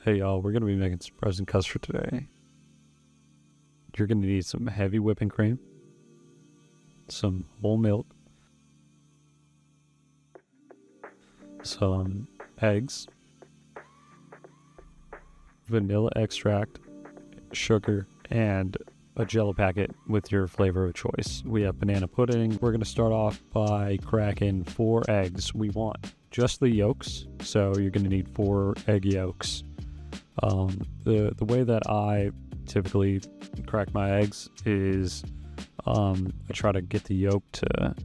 Hey y'all, we're gonna be making some frozen custard today. You're gonna need some heavy whipping cream, some whole milk, some eggs, vanilla extract, sugar, and a Jello packet with your flavor of choice. We have banana pudding. We're gonna start off by cracking 4 eggs. We want just the yolks, so you're gonna need 4 egg yolks. The way that I typically crack my eggs is I try to get the yolk to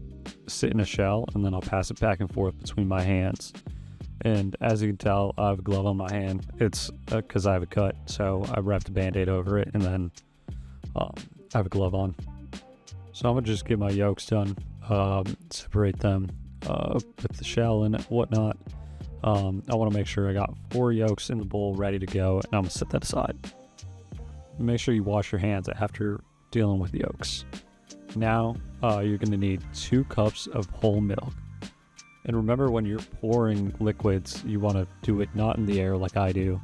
sit in a shell, and then I'll pass it back and forth between my hands. And as you can tell, I have a glove on my hand. It's because I have a cut, so I wrapped a Band-Aid over it, and then I have a glove on. So I'm gonna just get my yolks done, separate them with the shell and whatnot. I want to make sure I got 4 yolks in the bowl ready to go, and I'm gonna set that aside. Make sure you wash your hands after dealing with yolks. Now you're gonna need 2 cups of whole milk. And remember, when you're pouring liquids, you want to do it not in the air like I do.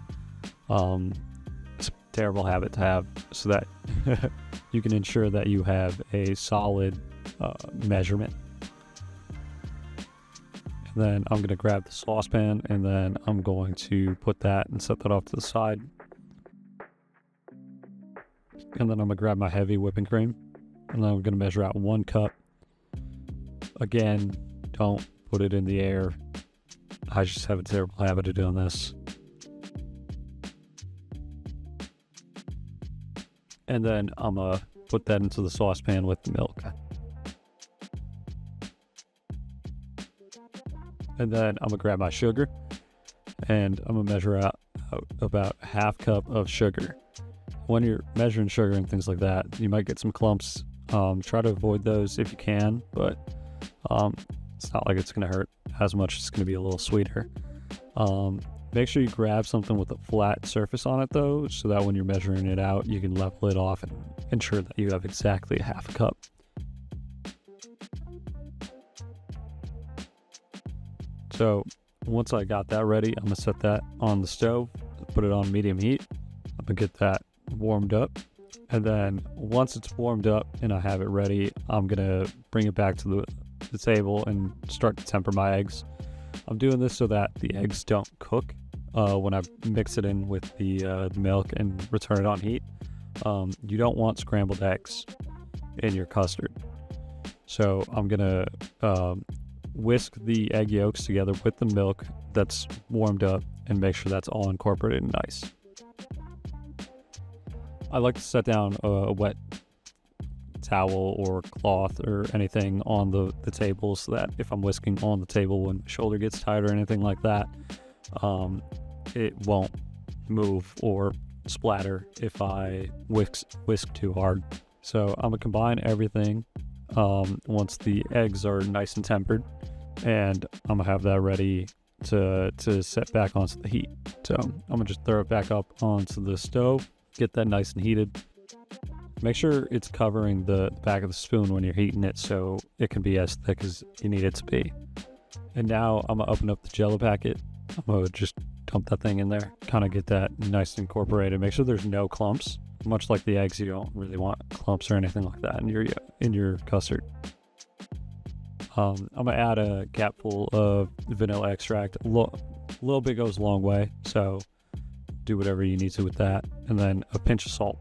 It's a terrible habit to have, so that you can ensure that you have a solid measurement. And then I'm going to grab the saucepan, and then I'm going to put that and set that off to the side. And then I'm going to grab my heavy whipping cream, and then I'm going to measure out 1 cup. Again, don't put it in the air. I just have a terrible habit of doing this. And then I'm going to put that into the saucepan with the milk. And then I'm going to grab my sugar, and I'm going to measure out about 1/2 cup of sugar. When you're measuring sugar and things like that, you might get some clumps. Try to avoid those if you can, but it's not like it's going to hurt as much. It's going to be a little sweeter. Make sure you grab something with a flat surface on it, though, so that when you're measuring it out, you can level it off and ensure that you have exactly 1/2 cup. So once I got that ready, I'm going to set that on the stove, put it on medium heat. I'm going to get that warmed up. And then once it's warmed up and I have it ready, I'm going to bring it back to the table and start to temper my eggs. I'm doing this so that the eggs don't cook when I mix it in with the milk and return it on heat. You don't want scrambled eggs in your custard. So I'm going to whisk the egg yolks together with the milk that's warmed up and make sure that's all incorporated nice. I like to set down a wet towel or cloth or anything on the table, so that if I'm whisking on the table when my shoulder gets tight or anything like that, it won't move or splatter if I whisk too hard. So I'm gonna combine everything once the eggs are nice and tempered, and I'm gonna have that ready to set back onto the heat. So I'm gonna just throw it back up onto the stove, get that nice and heated. Make sure it's covering the back of the spoon when you're heating it, so it can be as thick as you need it to be. And now I'm gonna open up the Jello packet. I'm gonna just dump that thing in there, kind of get that nice and incorporated. Make sure there's no clumps. Much like the eggs, you don't really want clumps or anything like that in your custard. I'm gonna add a capful of vanilla extract. A little bit goes a long way, so do whatever you need to with that. And then a pinch of salt.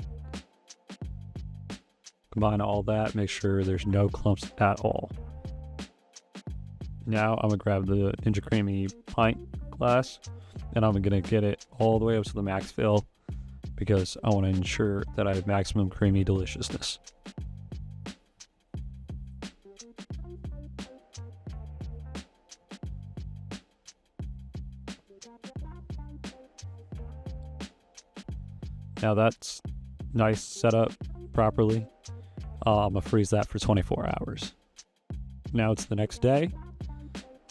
Combine all that, make sure there's no clumps at all. Now I'm gonna grab the Ninja Creamy pint glass, and I'm gonna get it all the way up to the max fill, because I want to ensure that I have maximum creamy deliciousness. Now that's nice set up properly. I'm gonna freeze that for 24 hours. Now it's the next day.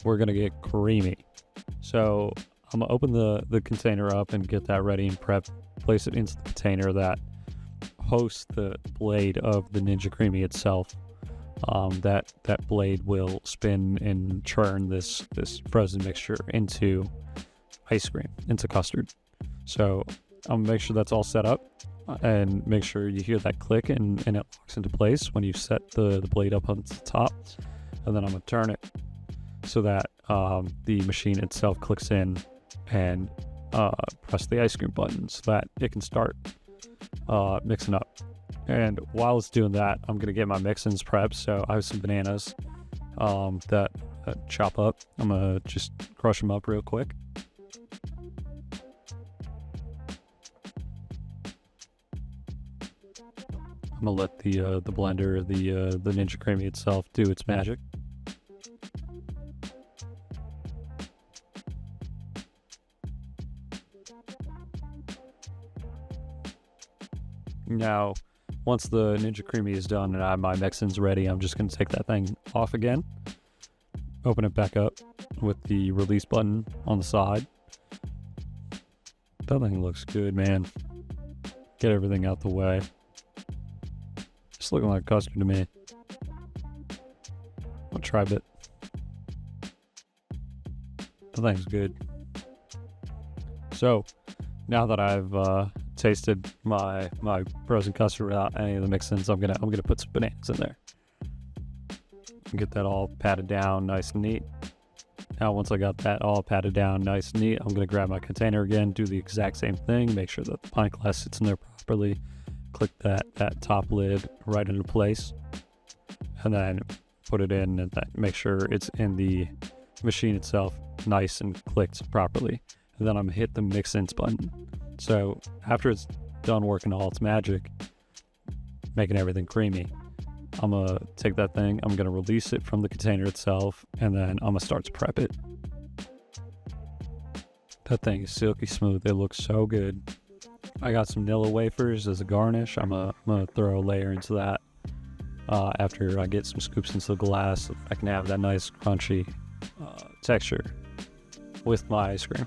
We're gonna get creamy. So I'm gonna open the container up and get that ready and prep. Place it into the container that hosts the blade of the Ninja Creamy itself. That blade will spin and churn this frozen mixture into ice cream, into custard. So I'm gonna make sure that's all set up, and make sure you hear that click and it locks into place when you set the blade up on the top. And then I'm gonna turn it so that the machine itself clicks in, and press the ice cream button so that it can start mixing up. And while it's doing that, I'm gonna get my mix-ins prepped. So I have some bananas that chop up. I'm gonna just crush them up real quick. I'm gonna let the blender, the Ninja Creamy itself, do its magic. Now, once the Ninja Creamy is done and I have my mix-ins ready, I'm just gonna take that thing off again, open it back up with the release button on the side. That thing looks good, man. Get everything out the way. It's looking like custard to me. I'll try a bit. The thing's good. So now that I've tasted my frozen custard without any of the mix-ins, I'm gonna put some bananas in there. Get that all patted down nice and neat. Now once I got that all patted down nice and neat, I'm gonna grab my container again, do the exact same thing, make sure that the pint glass sits in there properly, click that top lid right into place, and then put it in and make sure it's in the machine itself nice and clicked properly. And then I'm gonna hit the mix-ins button. So after it's done working all its magic, making everything creamy, I'm gonna take that thing, I'm gonna release it from the container itself, and then I'm gonna start to prep it. That thing is silky smooth. It looks so good. I got some Nilla wafers as a garnish. I'm gonna throw a layer into that after I get some scoops into the glass, so I can have that nice crunchy texture with my ice cream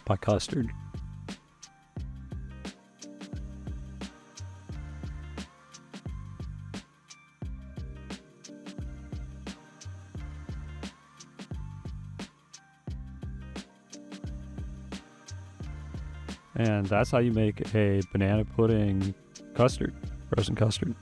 by Custard. And that's how you make a banana pudding custard, frozen custard.